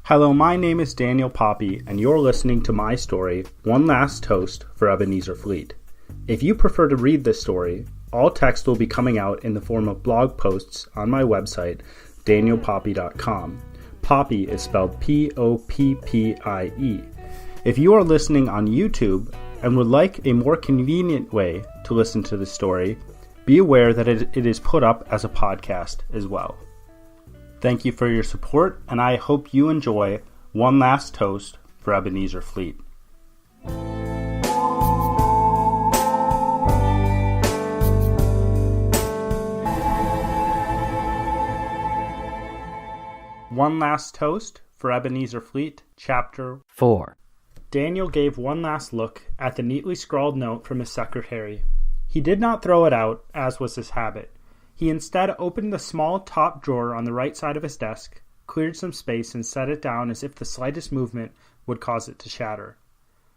Hello, my name is Daniel Poppy, and you're listening to my story, One Last Toast for Ebenezer Fleet. If you prefer to read this story, all text will be coming out in the form of blog posts on my website, danielpoppy.com. Poppy is spelled P-O-P-P-I-E. If you are listening on YouTube and would like a more convenient way to listen to the story, be aware that it is put up as a podcast as well. Thank you for your support, and I hope you enjoy One Last Toast for Ebenezer Fleet. One Last Toast for Ebenezer Fleet, Chapter 4. Daniel gave one last look at the neatly scrawled note from his secretary. He did not throw it out, as was his habit. He instead opened the small top drawer on the right side of his desk, cleared some space, and set it down as if the slightest movement would cause it to shatter.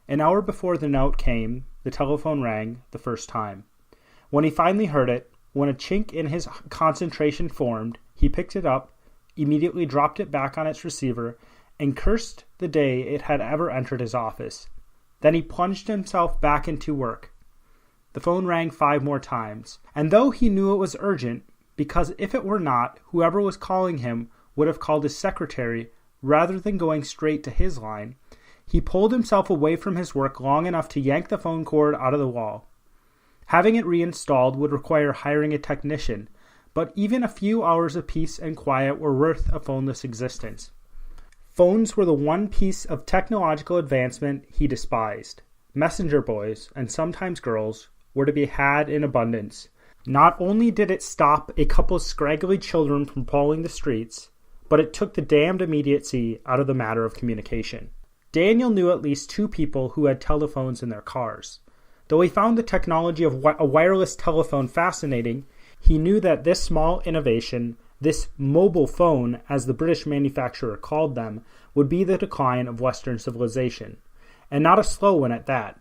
An hour before the note came, the telephone rang the first time. When he finally heard it, when a chink in his concentration formed, he picked it up, immediately dropped it back on its receiver, and cursed the day it had ever entered his office. Then he plunged himself back into work. The phone rang 5 more times, and though he knew it was urgent, because if it were not, whoever was calling him would have called his secretary rather than going straight to his line, he pulled himself away from his work long enough to yank the phone cord out of the wall. Having it reinstalled would require hiring a technician, but even a few hours of peace and quiet were worth a phoneless existence. Phones were the one piece of technological advancement he despised. Messenger boys, and sometimes girls, were to be had in abundance. Not only did it stop a couple scraggly children from prowling the streets, but it took the damned immediacy out of the matter of communication. Daniel knew at least 2 people who had telephones in their cars. Though he found the technology of a wireless telephone fascinating, he knew that this small innovation, this mobile phone, as the British manufacturer called them, would be the decline of Western civilization. And not a slow one at that.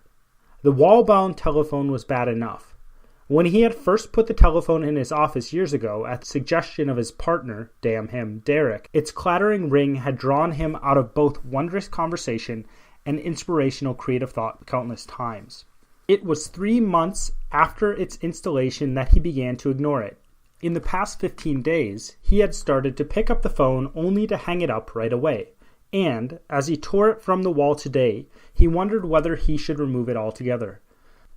The wall-bound telephone was bad enough. When he had first put the telephone in his office years ago at the suggestion of his partner, damn him, Derek, its clattering ring had drawn him out of both wondrous conversation and inspirational creative thought countless times. It was 3 months after its installation that he began to ignore it. In the past 15 days, he had started to pick up the phone only to hang it up right away. And, as he tore it from the wall today, he wondered whether he should remove it altogether.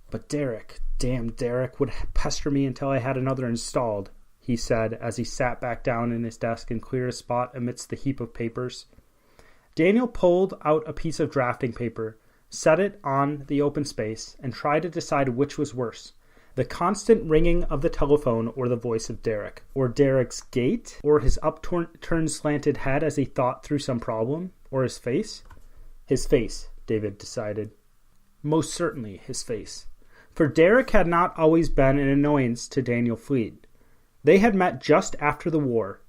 But Derek, damn Derek, would pester me until I had another installed, he said as he sat back down in his desk and cleared a spot amidst the heap of papers. Daniel pulled out a piece of drafting paper, set it on the open space, and tried to decide which was worse. The constant ringing of the telephone or the voice of Derek, or Derek's gait, or his upturned slanted head as he thought through some problem, or his face? His face, David decided. Most certainly his face. For Derek had not always been an annoyance to Daniel Fleet. They had met just after the war.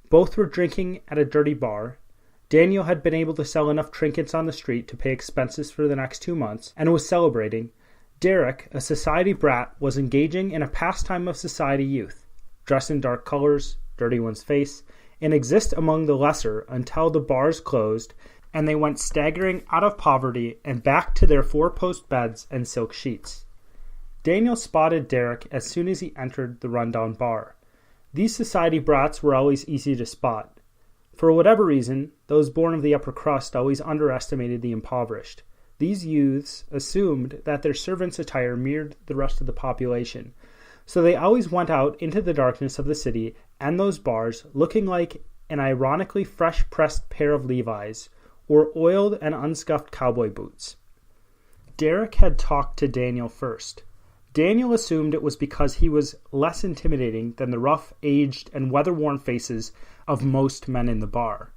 Both were drinking at a dirty bar. Daniel had been able to sell enough trinkets on the street to pay expenses for the next 2 months, and was celebrating. Derek, a society brat, was engaging in a pastime of society youth, dress in dark colors, dirty one's face, and exist among the lesser until the bars closed and they went staggering out of poverty and back to their 4-post beds and silk sheets. Daniel spotted Derek as soon as he entered the rundown bar. These society brats were always easy to spot. For whatever reason, those born of the upper crust always underestimated the impoverished. These youths assumed that their servants' attire mirrored the rest of the population, so they always went out into the darkness of the city and those bars looking like an ironically fresh-pressed pair of Levi's or oiled and unscuffed cowboy boots. Derek had talked to Daniel first. Daniel assumed it was because he was less intimidating than the rough, aged, and weather-worn faces of most men in the bar.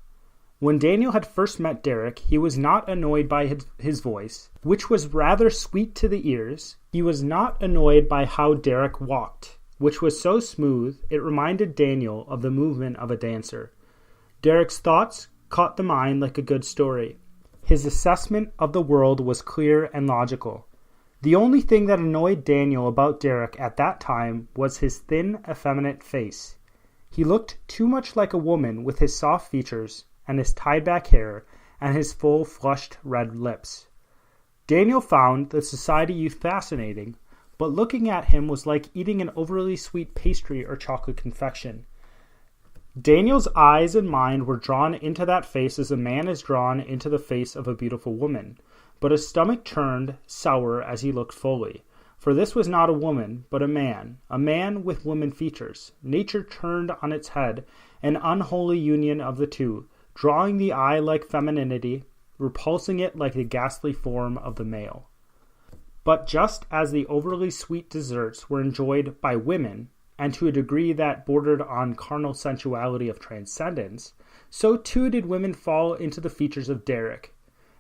When Daniel had first met Derek, he was not annoyed by his voice, which was rather sweet to the ears. He was not annoyed by how Derek walked, which was so smooth it reminded Daniel of the movement of a dancer. Derek's thoughts caught the mind like a good story. His assessment of the world was clear and logical. The only thing that annoyed Daniel about Derek at that time was his thin, effeminate face. He looked too much like a woman with his soft features and his tied-back hair and his full, flushed red lips. Daniel found the society youth fascinating, but looking at him was like eating an overly sweet pastry or chocolate confection. Daniel's eyes and mind were drawn into that face as a man is drawn into the face of a beautiful woman, but his stomach turned sour as he looked fully. For this was not a woman, but a man with woman features. Nature turned on its head, an unholy union of the two, drawing the eye like femininity, repulsing it like the ghastly form of the male. But just as the overly sweet desserts were enjoyed by women, and to a degree that bordered on carnal sensuality of transcendence, so too did women fall into the features of Derek.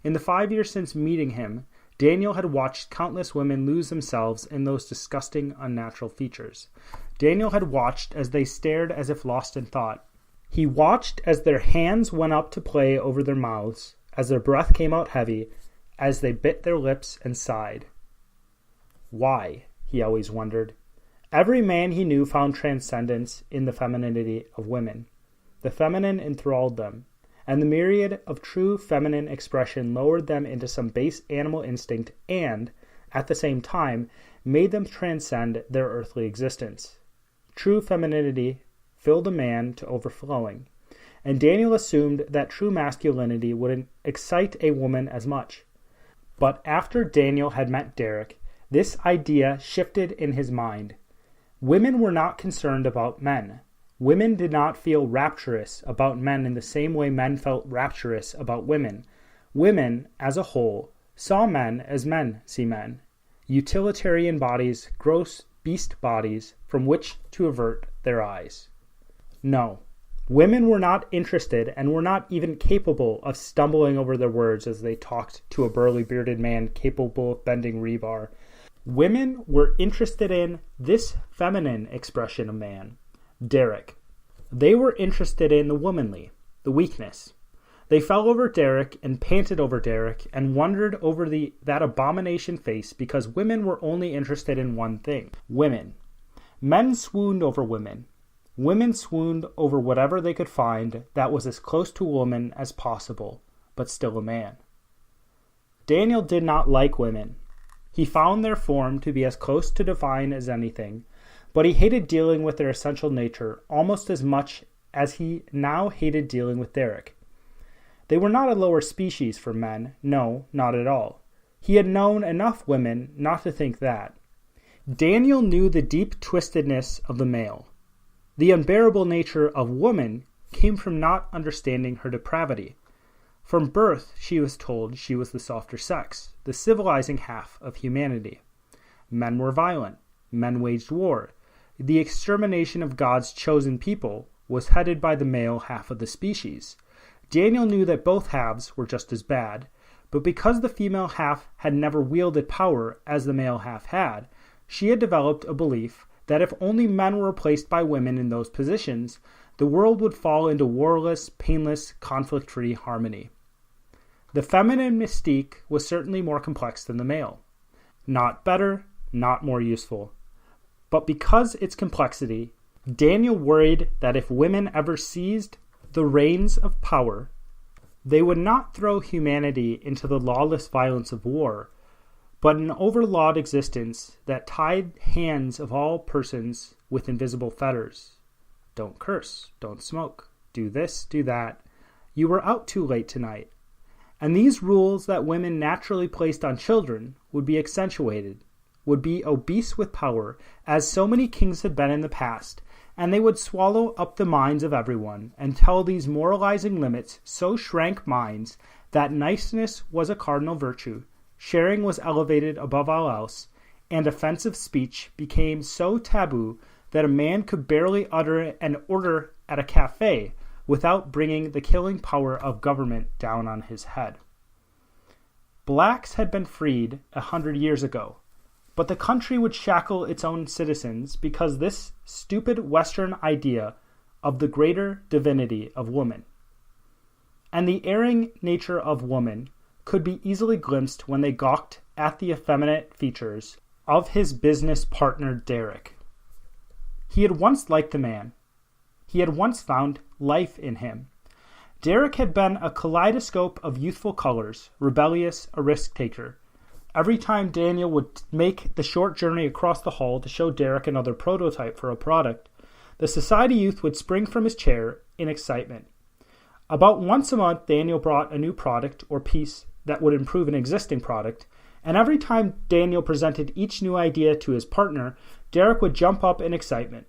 In the 5 years since meeting him, Daniel had watched countless women lose themselves in those disgusting, unnatural features. Daniel had watched as they stared as if lost in thought. He watched as their hands went up to play over their mouths, as their breath came out heavy, as they bit their lips and sighed. Why? He always wondered. Every man he knew found transcendence in the femininity of women. The feminine enthralled them, and the myriad of true feminine expression lowered them into some base animal instinct and, at the same time, made them transcend their earthly existence. True femininity filled a man to overflowing, and Daniel assumed that true masculinity wouldn't excite a woman as much. But after Daniel had met Derek, this idea shifted in his mind. Women were not concerned about men. Women did not feel rapturous about men in the same way men felt rapturous about women. Women, as a whole, saw men as men see men. Utilitarian bodies, gross beast bodies from which to avert their eyes. No, women were not interested and were not even capable of stumbling over their words as they talked to a burly bearded man capable of bending rebar. Women were interested in this feminine expression of man, Derek. They were interested in the womanly, the weakness. They fell over Derek and panted over Derek and wondered over that abomination face because women were only interested in one thing, women. Men swooned over women. Women swooned over whatever they could find that was as close to a woman as possible, but still a man. Daniel did not like women. He found their form to be as close to divine as anything, but he hated dealing with their essential nature almost as much as he now hated dealing with Derek. They were not a lower species for men, no, not at all. He had known enough women not to think that. Daniel knew the deep twistedness of the male. The unbearable nature of woman came from not understanding her depravity. From birth, she was told she was the softer sex, the civilizing half of humanity. Men were violent. Men waged war. The extermination of God's chosen people was headed by the male half of the species. Daniel knew that both halves were just as bad, but because the female half had never wielded power as the male half had, she had developed a belief that if only men were replaced by women in those positions, the world would fall into warless, painless, conflict-free harmony. The feminine mystique was certainly more complex than the male. Not better, not more useful. But because its complexity, Daniel worried that if women ever seized the reins of power, they would not throw humanity into the lawless violence of war, but an overlawed existence that tied hands of all persons with invisible fetters. Don't curse, don't smoke, do this, do that. You were out too late tonight. And these rules that women naturally placed on children would be accentuated, would be obese with power, as so many kings had been in the past, and they would swallow up the minds of everyone until these moralizing limits so shrank minds that niceness was a cardinal virtue, sharing was elevated above all else, and offensive speech became so taboo that a man could barely utter an order at a cafe without bringing the killing power of government down on his head. Blacks had been freed 100 years ago, but the country would shackle its own citizens because this stupid Western idea of the greater divinity of woman. And the erring nature of woman could be easily glimpsed when they gawked at the effeminate features of his business partner Derek. He had once liked the man. He had once found life in him. Derek had been a kaleidoscope of youthful colors, rebellious, a risk-taker. Every time Daniel would make the short journey across the hall to show Derek another prototype for a product, the society youth would spring from his chair in excitement. About once a month, Daniel brought a new product or piece that would improve an existing product, and every time Daniel presented each new idea to his partner, Derek would jump up in excitement.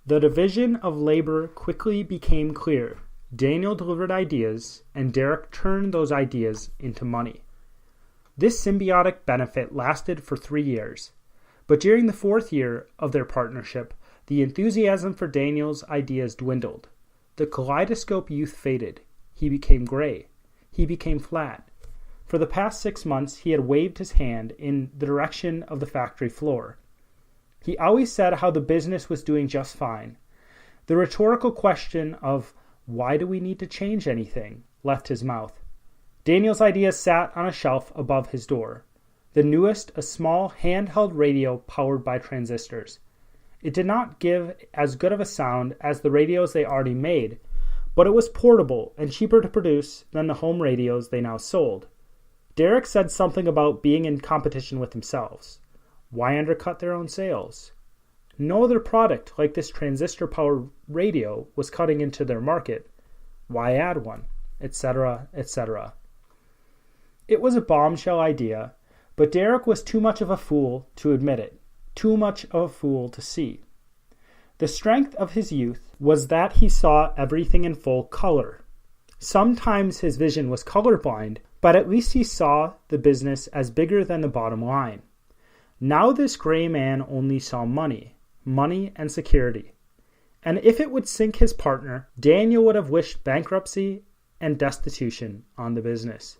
The division of labor quickly became clear. Daniel delivered ideas, and Derek turned those ideas into money. This symbiotic benefit lasted for 3 years, but during the 4th year of their partnership, the enthusiasm for Daniel's ideas dwindled. The kaleidoscope youth faded. He became gray. He became flat. For the past 6 months, he had waved his hand in the direction of the factory floor. He always said how the business was doing just fine. The rhetorical question of, "Why do we need to change anything?" left his mouth. Daniel's ideas sat on a shelf above his door. The newest, a small handheld radio powered by transistors. It did not give as good of a sound as the radios they already made, but it was portable and cheaper to produce than the home radios they now sold. Derek said something about being in competition with themselves. Why undercut their own sales? No other product like this transistor-powered radio was cutting into their market. Why add one? Etc., etc. It was a bombshell idea, but Derek was too much of a fool to admit it, too much of a fool to see. The strength of his youth was that he saw everything in full color. Sometimes his vision was colorblind, but at least he saw the business as bigger than the bottom line. Now this gray man only saw money and security. And if it would sink his partner, Daniel would have wished bankruptcy and destitution on the business.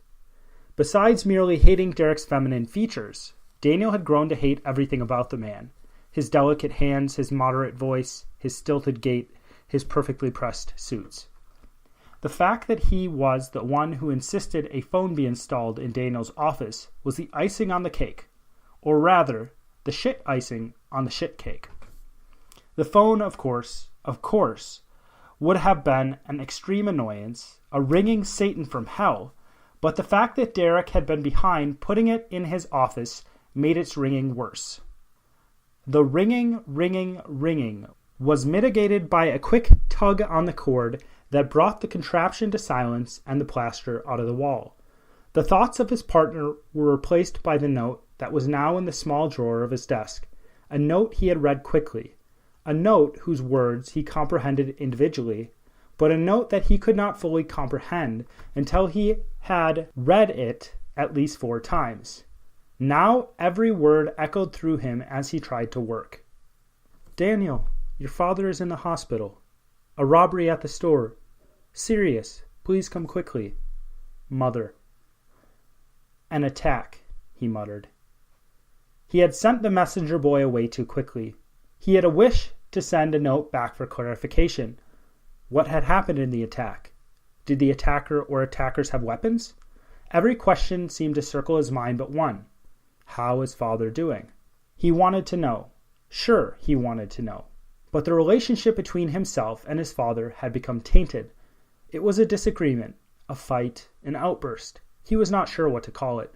Besides merely hating Derek's feminine features, Daniel had grown to hate everything about the man. His delicate hands, his moderate voice, his stilted gait, his perfectly pressed suits. The fact that he was the one who insisted a phone be installed in Daniel's office was the icing on the cake, or rather, the shit icing on the shit cake. The phone, of course, would have been an extreme annoyance, a ringing Satan from hell, but the fact that Derek had been behind putting it in his office made its ringing worse. The ringing was mitigated by a quick tug on the cord that brought the contraption to silence and the plaster out of the wall. The thoughts of his partner were replaced by the note that was now in the small drawer of his desk, a note he had read quickly, a note whose words he comprehended individually, but a note that he could not fully comprehend until he had read it at least 4 times. Now every word echoed through him as he tried to work. "Daniel, your father is in the hospital. A robbery at the store. Serious. Please come quickly. Mother." "An attack," he muttered. He had sent the messenger boy away too quickly. He had a wish to send a note back for clarification. What had happened in the attack? Did the attacker or attackers have weapons? Every question seemed to circle his mind but one. How is father doing? He wanted to know. Sure, he wanted to know. But the relationship between himself and his father had become tainted. It was a disagreement, a fight, an outburst. He was not sure what to call it.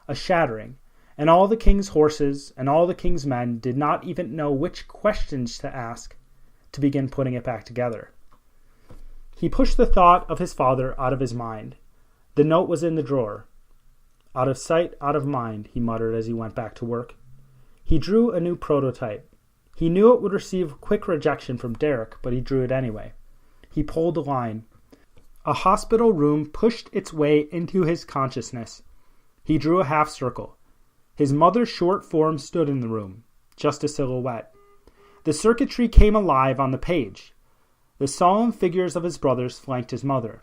A shattering. And all the king's horses and all the king's men did not even know which questions to ask to begin putting it back together. He pushed the thought of his father out of his mind. The note was in the drawer. Out of sight, out of mind, he muttered as he went back to work. He drew a new prototype. He knew it would receive quick rejection from Derek, but he drew it anyway. He pulled a line. A hospital room pushed its way into his consciousness. He drew a half circle. His mother's short form stood in the room, just a silhouette. The circuitry came alive on the page. The solemn figures of his brothers flanked his mother.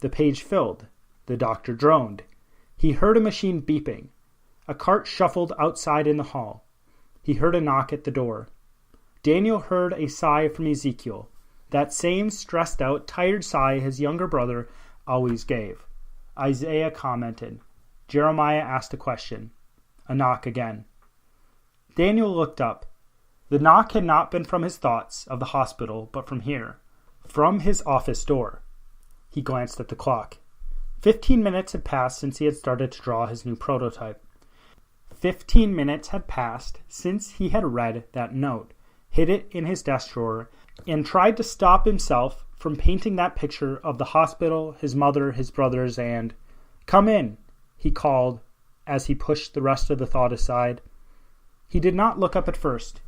The page filled. The doctor droned. He heard a machine beeping. A cart shuffled outside in the hall. He heard a knock at the door. Daniel heard a sigh from Ezekiel, that same stressed-out, tired sigh his younger brother always gave. Isaiah commented. Jeremiah asked a question. A knock again. Daniel looked up. The knock had not been from his thoughts of the hospital, but from here, from his office door. He glanced at the clock. 15 minutes had passed since he had started to draw his new prototype. 15 minutes had passed since he had read that note, hid it in his desk drawer, and tried to stop himself from painting that picture of the hospital, his mother, his brothers, and... "Come in," he called as he pushed the rest of the thought aside. He did not look up at first.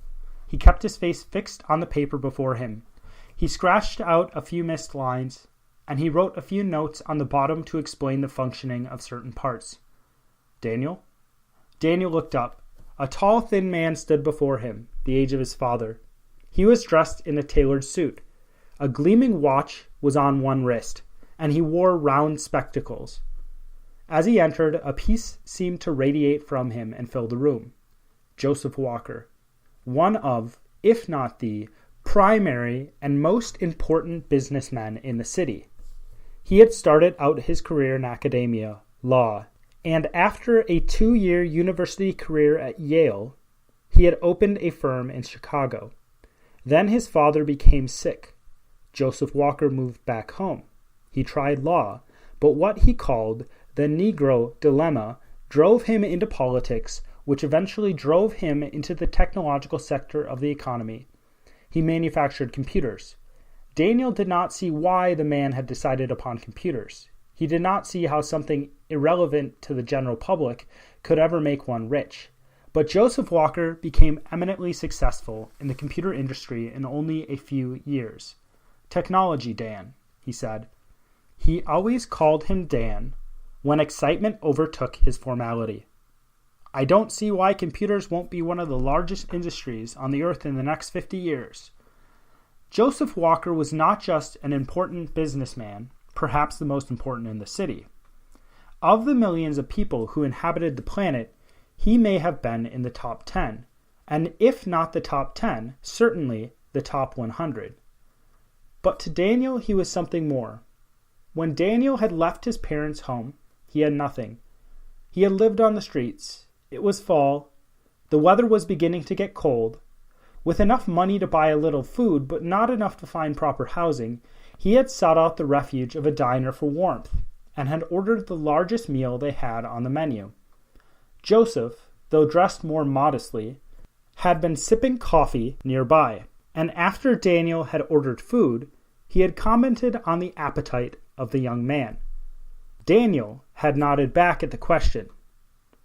He kept his face fixed on the paper before him. He scratched out a few missed lines, and he wrote a few notes on the bottom to explain the functioning of certain parts. "Daniel?" Daniel looked up. A tall, thin man stood before him, the age of his father. He was dressed in a tailored suit. A gleaming watch was on one wrist, and he wore round spectacles. As he entered, a peace seemed to radiate from him and fill the room. Joseph Walker, one of, if not the, primary and most important businessmen in the city. He had started out his career in academia, law, and after a 2-year university career at Yale, he had opened a firm in Chicago. Then his father became sick. Joseph Walker moved back home. He tried law, but what he called the Negro dilemma drove him into politics, which eventually drove him into the technological sector of the economy. He manufactured computers. Daniel did not see why the man had decided upon computers. He did not see how something irrelevant to the general public could ever make one rich. But Joseph Walker became eminently successful in the computer industry in only a few years. "Technology, Dan," he said. He always called him Dan when excitement overtook his formality. "I don't see why computers won't be one of the largest industries on the earth in the next 50 years. Joseph Walker was not just an important businessman, perhaps the most important in the city. Of the millions of people who inhabited the planet, he may have been in the top 10, and if not the top 10, certainly the top 100. But to Daniel, he was something more. When Daniel had left his parents' home, he had nothing. He had lived on the streets. It was fall. The weather was beginning to get cold. With enough money to buy a little food, but not enough to find proper housing, he had sought out the refuge of a diner for warmth, and had ordered the largest meal they had on the menu. Joseph, though dressed more modestly, had been sipping coffee nearby, and after Daniel had ordered food, he had commented on the appetite of the young man. Daniel had nodded back at the question.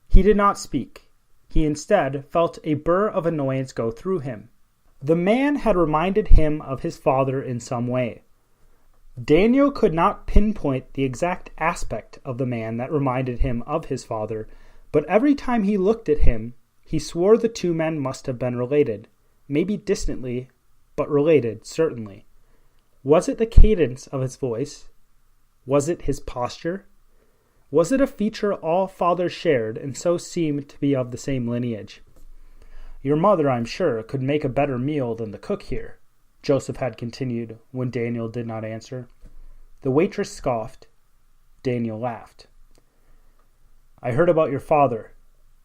He did not speak. He instead felt a burr of annoyance go through him. The man had reminded him of his father in some way. Daniel could not pinpoint the exact aspect of the man that reminded him of his father, but every time he looked at him, he swore the two men must have been related, maybe distantly, but related, certainly. Was it the cadence of his voice? Was it his posture? Was it a feature all fathers shared and so seemed to be of the same lineage? "Your mother, I'm sure, could make a better meal than the cook here," Joseph had continued when Daniel did not answer. The waitress scoffed. Daniel laughed. "I heard about your father,"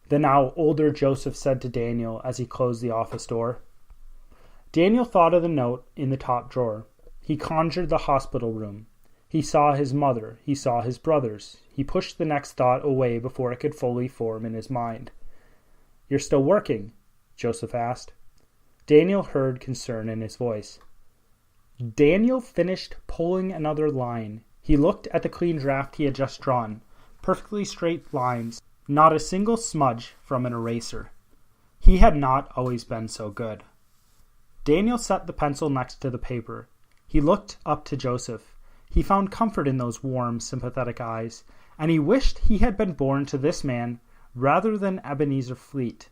the now older Joseph said to Daniel as he closed the office door. Daniel thought of the note in the top drawer. He conjured the hospital room. He saw his mother. He saw his brothers. He pushed the next thought away before it could fully form in his mind. "You're still working?" Joseph asked. Daniel heard concern in his voice. Daniel finished pulling another line. He looked at the clean draft he had just drawn. Perfectly straight lines, not a single smudge from an eraser. He had not always been so good. Daniel set the pencil next to the paper. He looked up to Joseph. He found comfort in those warm, sympathetic eyes, and he wished he had been born to this man rather than Ebenezer Fleet.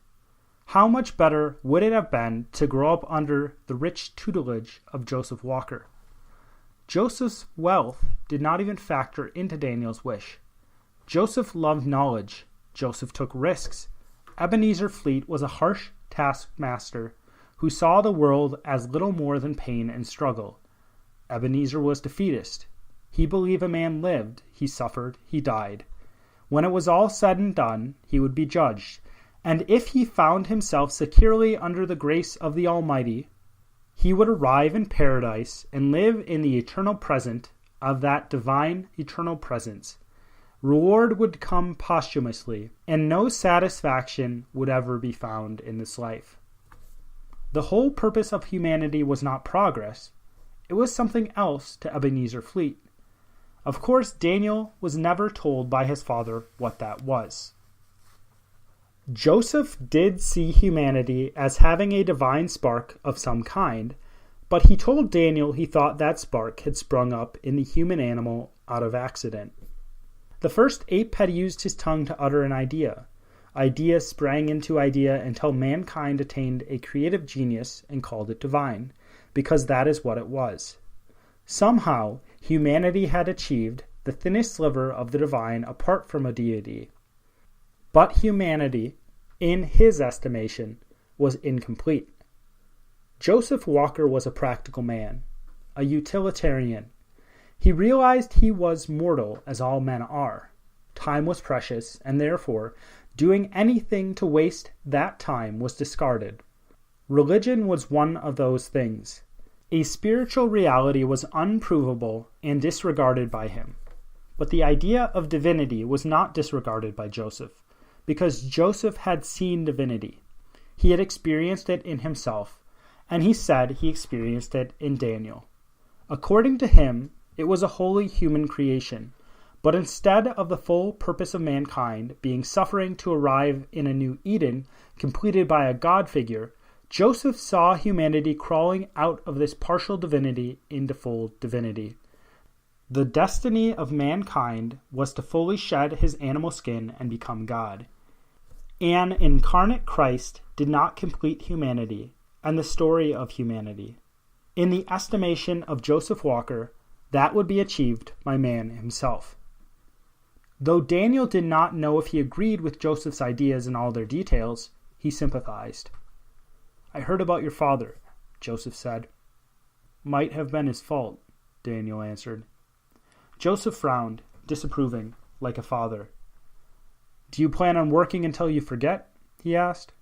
How much better would it have been to grow up under the rich tutelage of Joseph Walker? Joseph's wealth did not even factor into Daniel's wish. Joseph loved knowledge. Joseph took risks. Ebenezer Fleet was a harsh taskmaster who saw the world as little more than pain and struggle. Ebenezer was defeatist. He believed a man lived, he suffered, he died. When it was all said and done, he would be judged, and if he found himself securely under the grace of the Almighty, he would arrive in paradise and live in the eternal present of that divine eternal presence. Reward would come posthumously, and no satisfaction would ever be found in this life. The whole purpose of humanity was not progress. It was something else to Ebenezer Fleet. Of course, Daniel was never told by his father what that was. Joseph did see humanity as having a divine spark of some kind, but he told Daniel he thought that spark had sprung up in the human animal out of accident. The first ape had used his tongue to utter an idea. Idea sprang into idea until mankind attained a creative genius and called it divine, because that is what it was. Somehow, humanity had achieved the thinnest sliver of the divine apart from a deity. But humanity, in his estimation, was incomplete. Joseph Walker was a practical man, a utilitarian. He realized he was mortal as all men are. Time was precious, and therefore, doing anything to waste that time was discarded. Religion was one of those things. A spiritual reality was unprovable and disregarded by him. But the idea of divinity was not disregarded by Joseph, because Joseph had seen divinity. He had experienced it in himself, and he said he experienced it in Daniel. According to him, it was a wholly human creation, but instead of the full purpose of mankind being suffering to arrive in a new Eden completed by a God figure, Joseph saw humanity crawling out of this partial divinity into full divinity. The destiny of mankind was to fully shed his animal skin and become God. An incarnate Christ did not complete humanity and the story of humanity. In the estimation of Joseph Walker, that would be achieved by man himself. Though Daniel did not know if he agreed with Joseph's ideas in all their details, he sympathized. "I heard about your father," Joseph said. "Might have been his fault," Daniel answered. Joseph frowned, disapproving, like a father. "Do you plan on working until you forget?" he asked.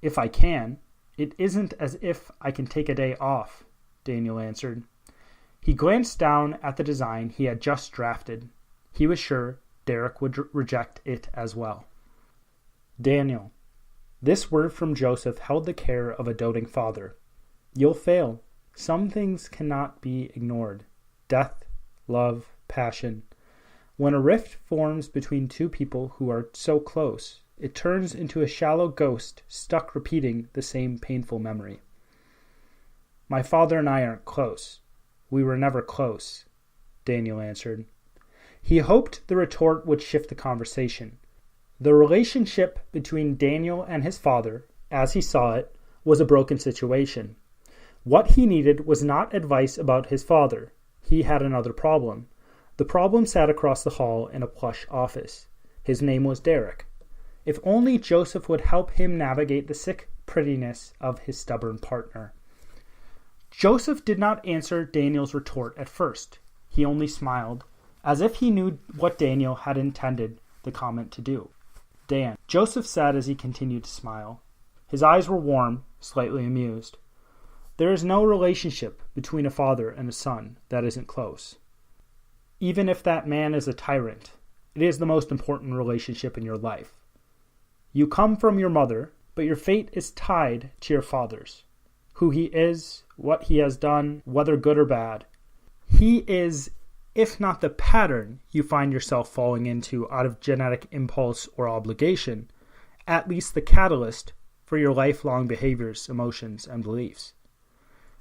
"If I can. It isn't as if I can take a day off," Daniel answered. He glanced down at the design he had just drafted. He was sure Derek would reject it as well. "Daniel." This word from Joseph held the care of a doting father. "You'll fail. Some things cannot be ignored. Death, love, passion. When a rift forms between two people who are so close, it turns into a shallow ghost stuck repeating the same painful memory. My father and I aren't close. We were never close," Daniel answered. He hoped the retort would shift the conversation. The relationship between Daniel and his father, as he saw it, was a broken situation. What he needed was not advice about his father. He had another problem. The problem sat across the hall in a plush office. His name was Derek. If only Joseph would help him navigate the sick prettiness of his stubborn partner. Joseph did not answer Daniel's retort at first. He only smiled, as if he knew what Daniel had intended the comment to do. "Dan," Joseph said as he continued to smile. His eyes were warm, slightly amused. "There is no relationship between a father and a son that isn't close. Even if that man is a tyrant, it is the most important relationship in your life. You come from your mother, but your fate is tied to your father's. Who he is, what he has done, whether good or bad. He is, if not the pattern you find yourself falling into out of genetic impulse or obligation, at least the catalyst for your lifelong behaviors, emotions, and beliefs."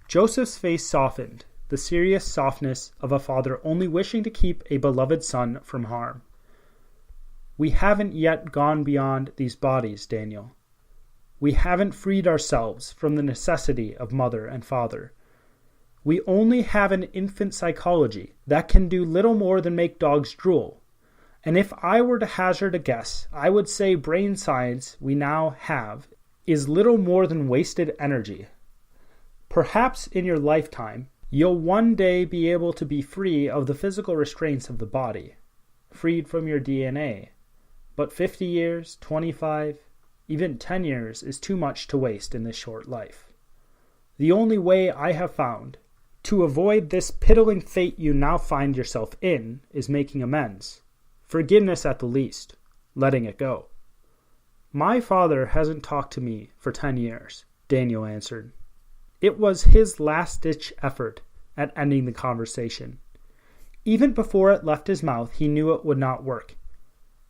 Joseph's face softened, the serious softness of a father only wishing to keep a beloved son from harm. "We haven't yet gone beyond these bodies, Daniel. We haven't freed ourselves from the necessity of mother and father. We only have an infant psychology that can do little more than make dogs drool. And if I were to hazard a guess, I would say brain science we now have is little more than wasted energy. Perhaps in your lifetime, you'll one day be able to be free of the physical restraints of the body, freed from your DNA. But 50 years, 25, even 10 years is too much to waste in this short life. The only way I have found To avoid this piddling fate you now find yourself in is making amends. Forgiveness at the least, letting it go. My father hasn't talked to me for 10 years, Daniel answered. It was his last-ditch effort at ending the conversation. Even before it left his mouth, he knew it would not work,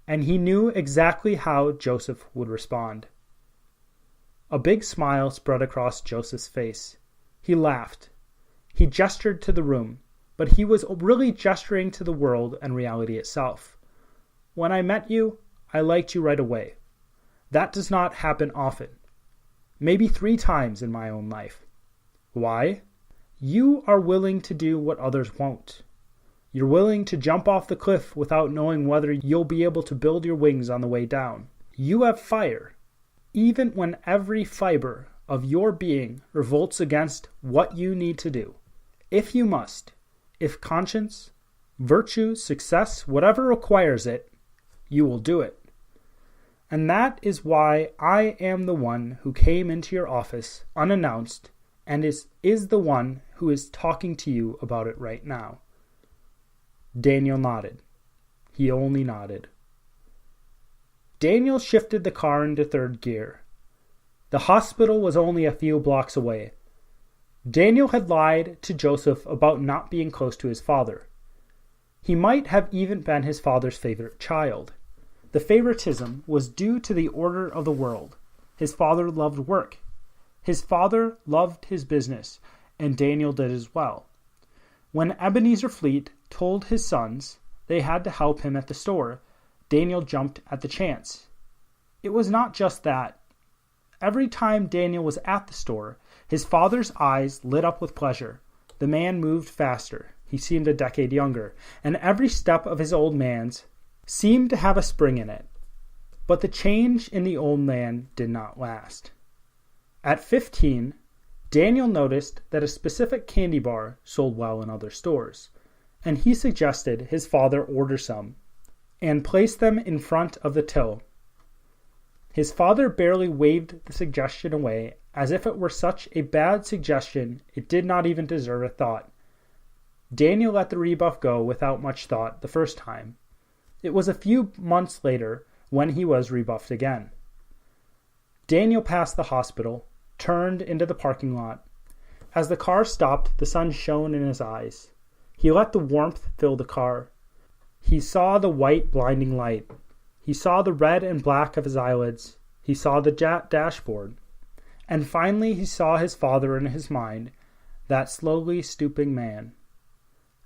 and he knew exactly how Joseph would respond. A big smile spread across Joseph's face. He laughed. He gestured to the room, but he was really gesturing to the world and reality itself. When I met you, I liked you right away. That does not happen often. Maybe 3 times in my own life. Why? You are willing to do what others won't. You're willing to jump off the cliff without knowing whether you'll be able to build your wings on the way down. You have fire, even when every fiber of your being revolts against what you need to do. If you must, if conscience, virtue, success, whatever requires it, you will do it. And that is why I am the one who came into your office unannounced and is the one who is talking to you about it right now. Daniel nodded. He only nodded. Daniel shifted the car into 3rd gear. The hospital was only a few blocks away. Daniel had lied to Joseph about not being close to his father. He might have even been his father's favorite child. The favoritism was due to the order of the world. His father loved work. His father loved his business, and Daniel did as well. When Ebenezer Fleet told his sons they had to help him at the store, Daniel jumped at the chance. It was not just that. Every time Daniel was at the store, his father's eyes lit up with pleasure. The man moved faster. He seemed a decade younger, and every step of his old man's seemed to have a spring in it. But the change in the old man did not last. At 15, Daniel noticed that a specific candy bar sold well in other stores, and he suggested his father order some and place them in front of the till. His father barely waved the suggestion away as if it were such a bad suggestion it did not even deserve a thought. Daniel let the rebuff go without much thought the first time. It was a few months later when he was rebuffed again. Daniel passed the hospital, turned into the parking lot. As the car stopped, the sun shone in his eyes. He let the warmth fill the car. He saw the white blinding light. He saw the red and black of his eyelids. He saw the dashboard. And finally he saw his father in his mind, that slowly stooping man.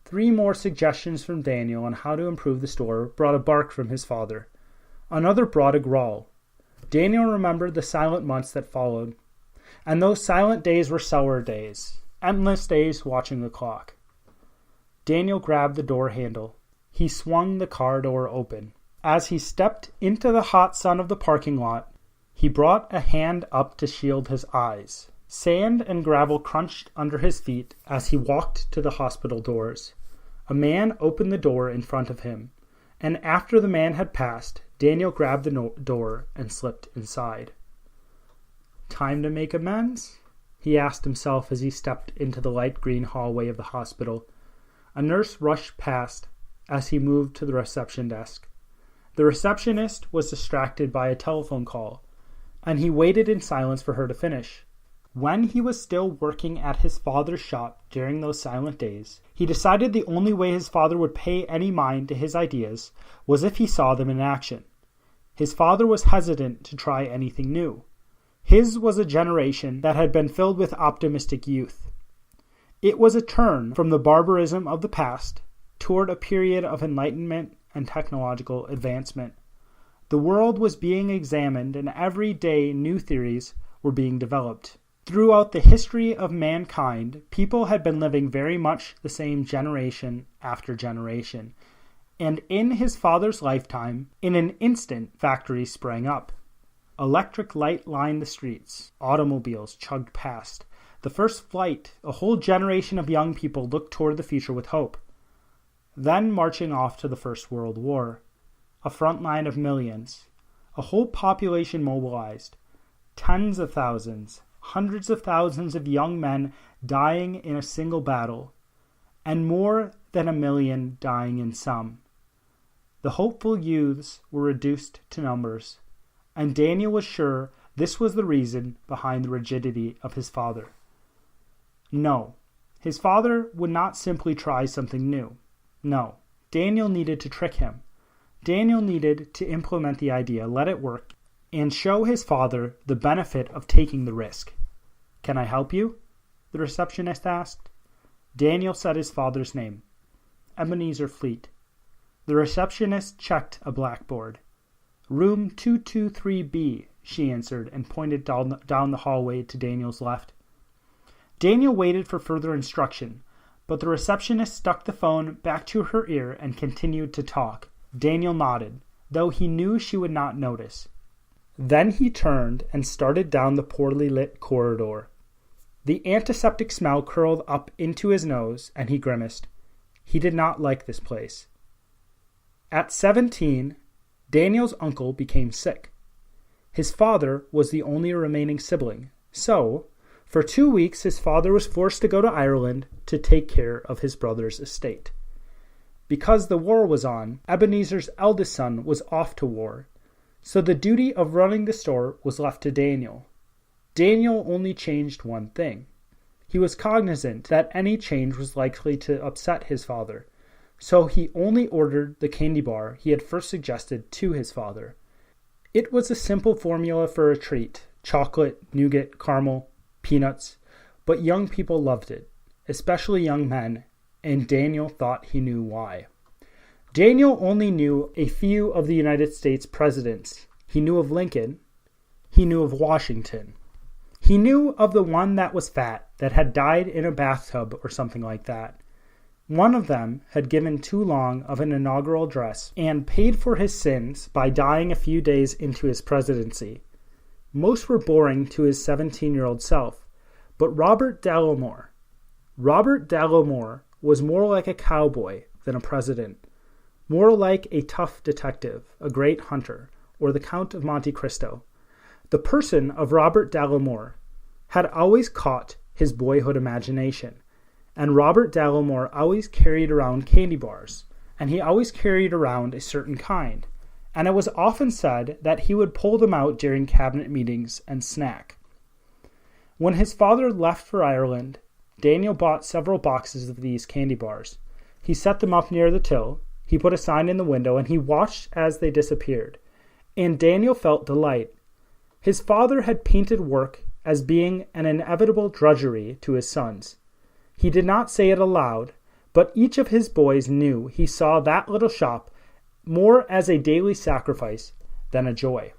3 more suggestions from Daniel on how to improve the store brought a bark from his father. Another brought a growl. Daniel remembered the silent months that followed. And those silent days were sour days, endless days watching the clock. Daniel grabbed the door handle. He swung the car door open. As he stepped into the hot sun of the parking lot, he brought a hand up to shield his eyes. Sand and gravel crunched under his feet as he walked to the hospital doors. A man opened the door in front of him, and after the man had passed, Daniel grabbed the door and slipped inside. Time to make amends? He asked himself as he stepped into the light green hallway of the hospital. A nurse rushed past as he moved to the reception desk. The receptionist was distracted by a telephone call, and he waited in silence for her to finish. When he was still working at his father's shop during those silent days, he decided the only way his father would pay any mind to his ideas was if he saw them in action. His father was hesitant to try anything new. His was a generation that had been filled with optimistic youth. It was a turn from the barbarism of the past toward a period of enlightenment and technological advancement. The world was being examined, and every day new theories were being developed. Throughout the history of mankind, people had been living very much the same generation after generation. And in his father's lifetime, in an instant, factories sprang up. Electric light lined the streets. Automobiles chugged past. The first flight, a whole generation of young people looked toward the future with hope. Then marching off to the First World War. A front line of millions. A whole population mobilized. Tens of thousands, hundreds of thousands of young men dying in a single battle, and more than 1,000,000 dying in some. The hopeful youths were reduced to numbers, and Daniel was sure this was the reason behind the rigidity of his father. No, his father would not simply try something new. No, Daniel needed to trick him. Daniel needed to implement the idea, let it work, and show his father the benefit of taking the risk. "Can I help you?" the receptionist asked. Daniel said his father's name, Ebenezer Fleet. The receptionist checked a blackboard. "Room 223B, she answered and pointed down the hallway to Daniel's left. Daniel waited for further instruction, but the receptionist stuck the phone back to her ear and continued to talk. Daniel nodded, though he knew she would not notice. Then he turned and started down the poorly lit corridor. The antiseptic smell curled up into his nose, and he grimaced. He did not like this place. At 17, Daniel's uncle became sick. His father was the only remaining sibling, so for 2 weeks his father was forced to go to Ireland to take care of his brother's estate. Because the war was on, Ebenezer's eldest son was off to war, so the duty of running the store was left to Daniel. Daniel only changed one thing. He was cognizant that any change was likely to upset his father, so he only ordered the candy bar he had first suggested to his father. It was a simple formula for a treat: chocolate, nougat, caramel, peanuts, but young people loved it, especially young men, and Daniel thought he knew why. Daniel only knew a few of the United States presidents. He knew of Lincoln. He knew of Washington. He knew of the one that was fat, that had died in a bathtub or something like that. One of them had given too long of an inaugural address and paid for his sins by dying a few days into his presidency. Most were boring to his 17-year-old self, but Robert Dallimore was more like a cowboy than a president, more like a tough detective, a great hunter, or the Count of Monte Cristo. The person of Robert Dallimore had always caught his boyhood imagination, and Robert Dallimore always carried around candy bars, and he always carried around a certain kind, and it was often said that he would pull them out during cabinet meetings and snack. When his father left for Ireland, Daniel bought several boxes of these candy bars. He set them up near the till, he put a sign in the window, and he watched as they disappeared. And Daniel felt delight. His father had painted work as being an inevitable drudgery to his sons. He did not say it aloud, but each of his boys knew he saw that little shop more as a daily sacrifice than a joy.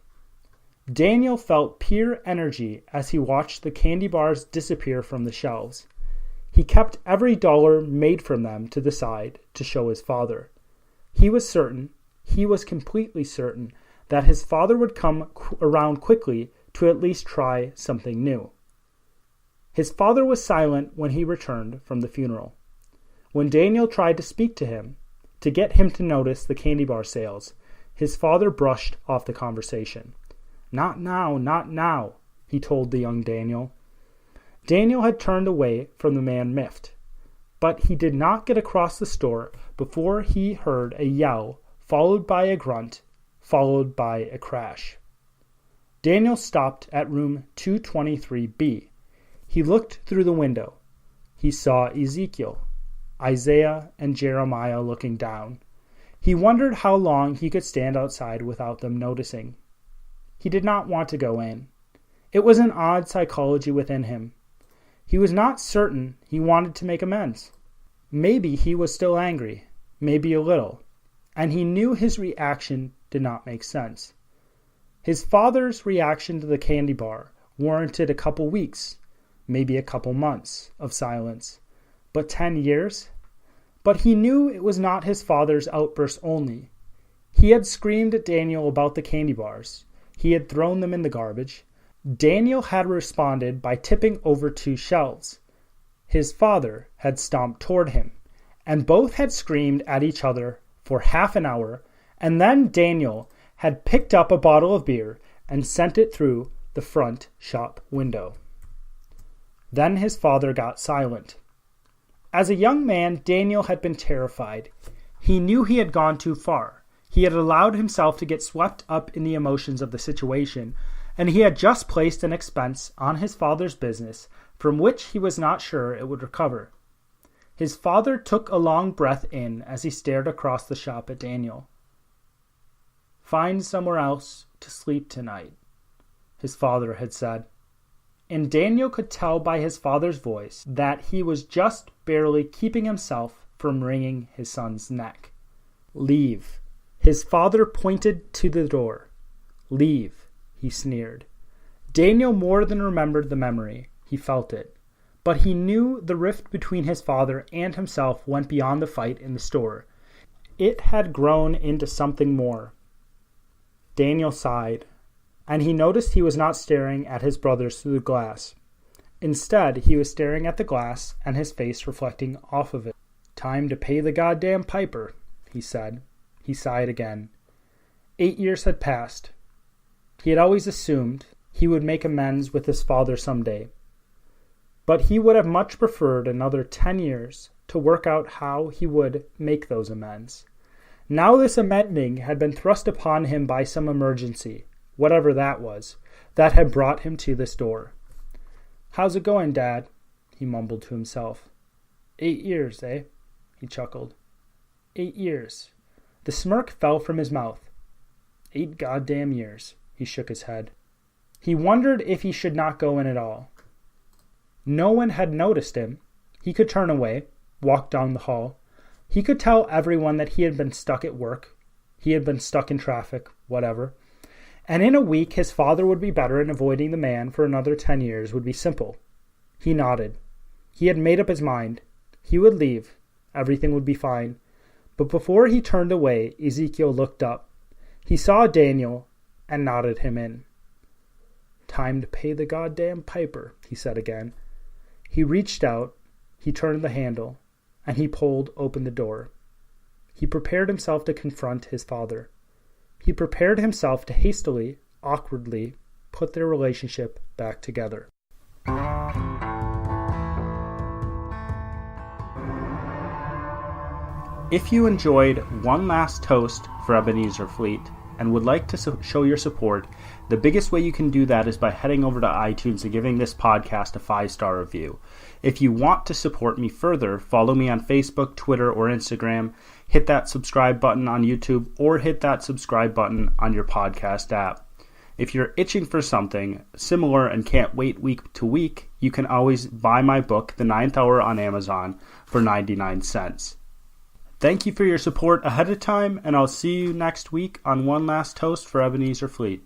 Daniel felt pure energy as he watched the candy bars disappear from the shelves. He kept every dollar made from them to the side to show his father. He was completely certain, that his father would come around quickly to at least try something new. His father was silent when he returned from the funeral. When Daniel tried to speak to him, to get him to notice the candy bar sales, his father brushed off the conversation. "Not now, not now," he told the young Daniel. Daniel had turned away from the man miffed, but he did not get across the store before he heard a yell, followed by a grunt, followed by a crash. Daniel stopped at room 223B. He looked through the window. He saw Ezekiel, Isaiah, and Jeremiah looking down. He wondered how long he could stand outside without them noticing. He did not want to go in. It was an odd psychology within him. He was not certain he wanted to make amends. Maybe he was still angry, maybe a little, and he knew his reaction did not make sense. His father's reaction to the candy bar warranted a couple weeks, maybe a couple months of silence, but 10 years? But he knew it was not his father's outburst only. He had screamed at Daniel about the candy bars. He had thrown them in the garbage. Daniel had responded by tipping over 2 shelves. His father had stomped toward him, and both had screamed at each other for half an hour, and then Daniel had picked up a bottle of beer and sent it through the front shop window. Then his father got silent. As a young man, Daniel had been terrified. He knew he had gone too far. He had allowed himself to get swept up in the emotions of the situation, and he had just placed an expense on his father's business from which he was not sure it would recover. His father took a long breath in as he stared across the shop at Daniel. "Find somewhere else to sleep tonight," his father had said. And Daniel could tell by his father's voice that he was just barely keeping himself from wringing his son's neck. "Leave." His father pointed to the door. "Leave," he sneered. Daniel more than remembered the memory. He felt it. But he knew the rift between his father and himself went beyond the fight in the store. It had grown into something more. Daniel sighed, and he noticed he was not staring at his brothers through the glass. Instead, he was staring at the glass and his face reflecting off of it. "Time to pay the goddamn piper," he said. He sighed again. 8 years had passed. He had always assumed he would make amends with his father someday. But he would have much preferred another 10 years to work out how he would make those amends. Now this amending had been thrust upon him by some emergency, whatever that was, that had brought him to this door. "How's it going, Dad?" he mumbled to himself. 8 years, eh? He chuckled. 8 years. The smirk fell from his mouth. 8 goddamn years. He shook his head. He wondered if he should not go in at all. No one had noticed him. He could turn away, walk down the hall. He could tell everyone that he had been stuck at work. He had been stuck in traffic, whatever. And in a week his father would be better, and avoiding the man for another 10 years would be simple. He nodded. He had made up his mind. He would leave. Everything would be fine. But before he turned away, Ezekiel looked up. He saw Daniel and nodded him in. "Time to pay the goddamn piper," he said again. He reached out, he turned the handle, and he pulled open the door. He prepared himself to confront his father. He prepared himself to hastily, awkwardly, put their relationship back together. If you enjoyed One Last Toast for Ebenezer Fleet and would like to show your support, the biggest way you can do that is by heading over to iTunes and giving this podcast a 5-star review. If you want to support me further, follow me on Facebook, Twitter, or Instagram. Hit that subscribe button on YouTube, or hit that subscribe button on your podcast app. If you're itching for something similar and can't wait week to week, you can always buy my book, The Ninth Hour, on Amazon for 99 cents. Thank you for your support ahead of time, and I'll see you next week on One Last Toast for Ebenezer Fleet.